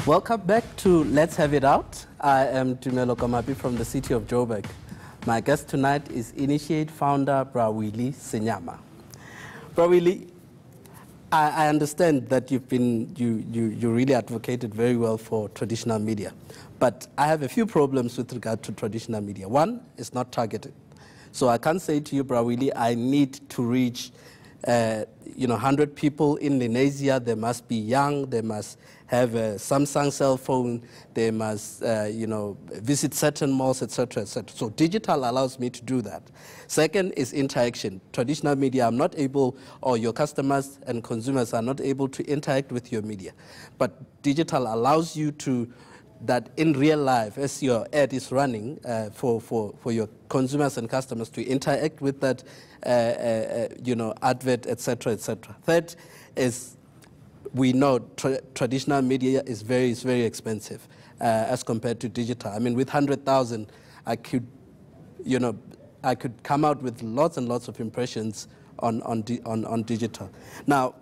Welcome back to Let's Have It Out. I am Tumelo Komape from the city of Joburg. My guest tonight is eNitiate founder, Willy Seyama. Willy, I understand that you really advocated very well for traditional media, but I have a few problems with regard to traditional media. One, it's not targeted. So I can't say to you, Willy, I need to reach 100 people in Lenasia. They must be young, they must have a Samsung cell phone, they must visit certain malls, etc., etc. So digital allows me to do that. Second is interaction. Traditional media, I'm not able, or your customers and consumers are not able to interact with your media. But digital allows you to, that in real life, as your ad is running for your consumers and customers to interact with that advert, etc., etc. Third is, we know traditional media is very expensive as compared to digital. I mean, with 100,000, I could come out with lots and lots of impressions on digital. Now,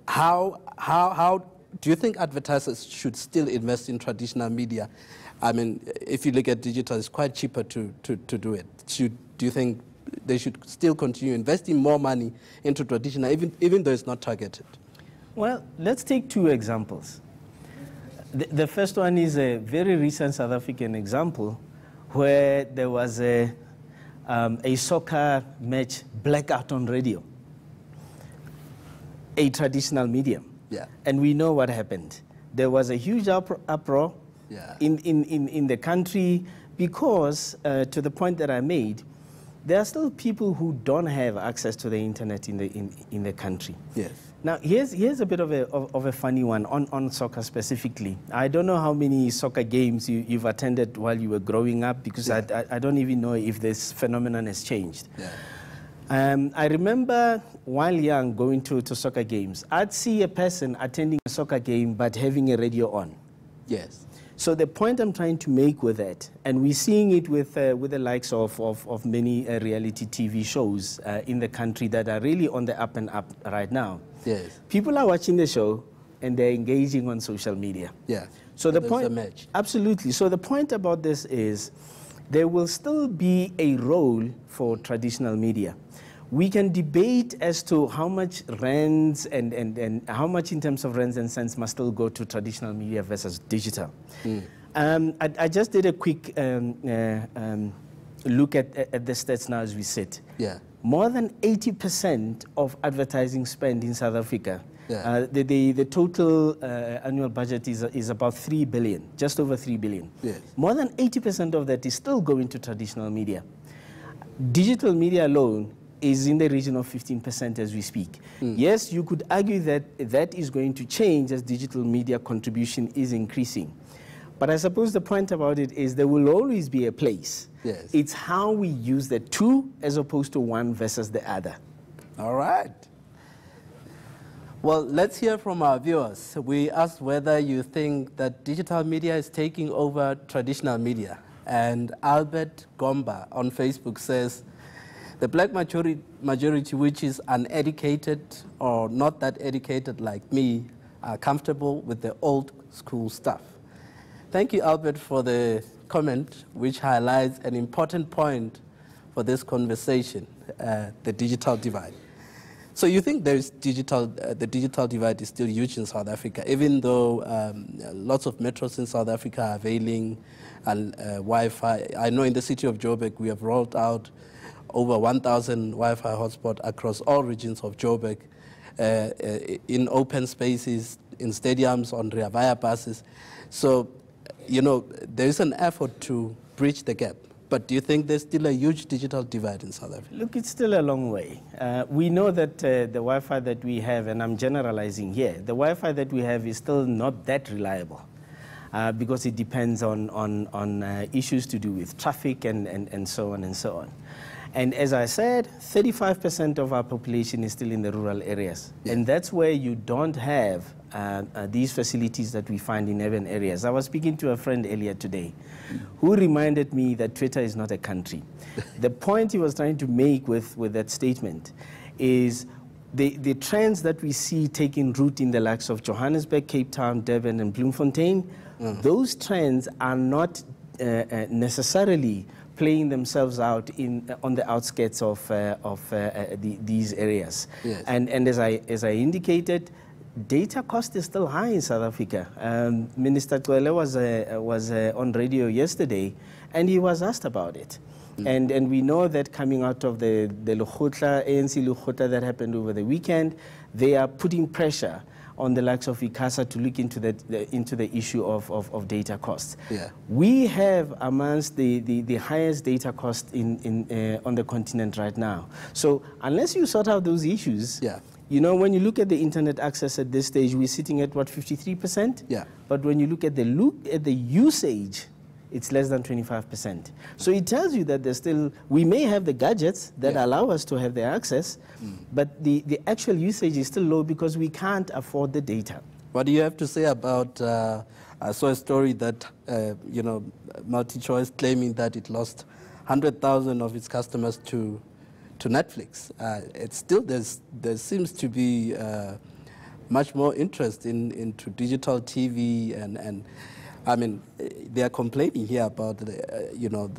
how do you think advertisers should still invest in traditional media? I mean, if you look at digital, it's quite cheaper to do it. Do you think they should still continue investing more money into traditional, even though it's not targeted? Well, let's take two examples. The first one is a very recent South African example where there was a soccer match blackout on radio, a traditional medium. Yeah. And we know what happened. There was a huge uproar in the country because, to the point that I made, there are still people who don't have access to the internet in the country. Yes. Now, here's a bit of a funny one on soccer specifically. I don't know how many soccer games you've attended while you were growing up, because I don't even know if this phenomenon has changed. Yeah. I remember while young going to soccer games, I'd see a person attending a soccer game but having a radio on. Yes. So the point I'm trying to make with that, and we're seeing it with the likes of many reality TV shows in the country that are really on the up and up right now. Yes. People are watching the show and they're engaging on social media. Yeah. So the There's point, a match. Absolutely. So the point about this is there will still be a role for traditional media. We can debate as to how much rands and how much in terms of rands and cents must still go to traditional media versus digital. I just did a quick look at the stats now as we sit. Yeah. More than 80% of advertising spend in South Africa, the total annual budget is about 3 billion, just over 3 billion. Yes. More than 80% of that is still going to traditional media. Digital media alone is in the region of 15% as we speak. Yes, you could argue that that is going to change as digital media contribution is increasing. But I suppose the point about it is there will always be a place. Yes. It's how we use the two as opposed to one versus the other. All right. Well, let's hear from our viewers. We asked whether you think that digital media is taking over traditional media. And Albert Gomba on Facebook says, the black majority, which is uneducated or not that educated like me, are comfortable with the old school stuff. Thank you, Albert, for the comment, which highlights an important point for this conversation, the digital divide. So you think there's the digital divide is still huge in South Africa, even though lots of metros in South Africa are availing Wi-Fi. I know in the city of Joburg, we have rolled out over 1,000 Wi-Fi hotspots across all regions of Joburg, in open spaces, in stadiums, on Rea Vaya buses. So, there is an effort to bridge the gap. But do you think there's still a huge digital divide in South Africa? Look, it's still a long way. We know that the Wi-Fi that we have, and I'm generalizing here, the Wi-Fi that we have is still not that reliable because it depends on issues to do with traffic and so on and so on. And as I said, 35% of our population is still in the rural areas. Yeah. And that's where you don't have these facilities that we find in urban areas. I was speaking to a friend earlier today who reminded me that Twitter is not a country. The point he was trying to make with that statement is the trends that we see taking root in the likes of Johannesburg, Cape Town, Durban, and Bloemfontein, those trends are not necessarily playing themselves out on the outskirts of these areas. Yes. And as I indicated, data cost is still high in South Africa. Minister Tumelo was on radio yesterday, and he was asked about it. And we know that coming out of the Lekgotla, ANC Lekgotla that happened over the weekend, they are putting pressure on the likes of ICASA to look into the issue of data costs. Yeah. We have amongst the highest data cost on the continent right now. So unless you sort out those issues, yeah. You know, when you look at the internet access at this stage, we're sitting at what, 53%? Yeah. But when you look at the usage, it's less than 25%. So it tells you that there's still, we may have the gadgets that allow us to have the access, but the actual usage is still low because we can't afford the data. What do you have to say about, I saw a story that, you know, MultiChoice claiming that it lost 100,000 of its customers to Netflix. It's still, there seems to be much more interest into digital TV and I mean, they are complaining here about you know,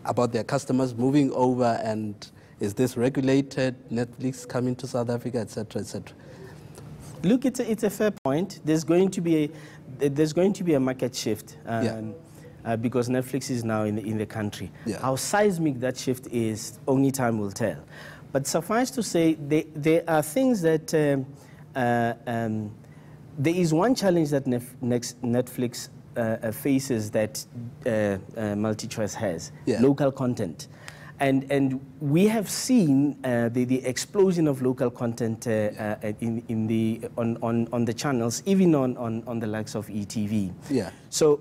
about their customers moving over, and is this regulated? Netflix coming to South Africa, etc., etc. Look, it's a fair point. There's going to be a market shift. Because Netflix is now in the country. Yeah. How seismic that shift is, only time will tell. But suffice to say, there are things that, there is one challenge that Netflix faces that MultiChoice has, local content. And we have seen the explosion of local content on the channels, even on the likes of ETV. Yeah. So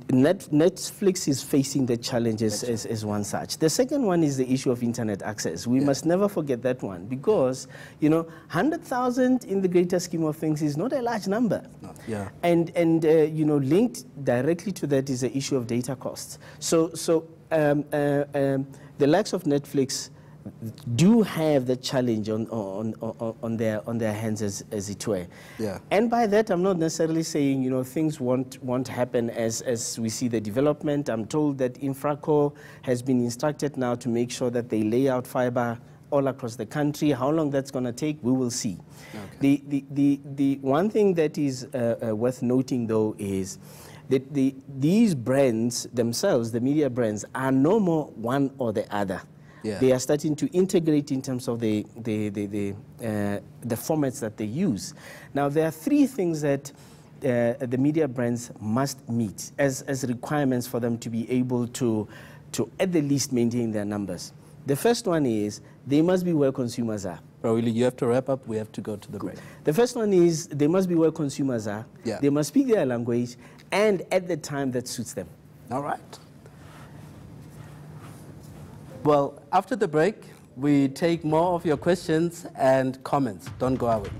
Netflix is facing the challenges as one such. The second one is the issue of internet access. We must never forget that one, because 100,000 in the greater scheme of things is not a large number. No. Yeah. And linked directly to that is the issue of data costs. The likes of Netflix do have the challenge on their hands, as it were. Yeah. And by that, I'm not necessarily saying things won't happen as we see the development. I'm told that Infraco has been instructed now to make sure that they lay out fiber all across the country. How long that's going to take, we will see. Okay. The one thing that is worth noting, though, is that these brands themselves, the media brands, are no more one or the other. Yeah. They are starting to integrate in terms of the formats that they use. Now, there are three things that the media brands must meet as requirements for them to be able to at the least maintain their numbers. The first one is they must be where consumers are. Willy, you have to wrap up. We have to go to the break. The first one is they must be where consumers are. Yeah. They must speak their language, and at the time that suits them. All right. Well, after the break, we take more of your questions and comments. Don't go away.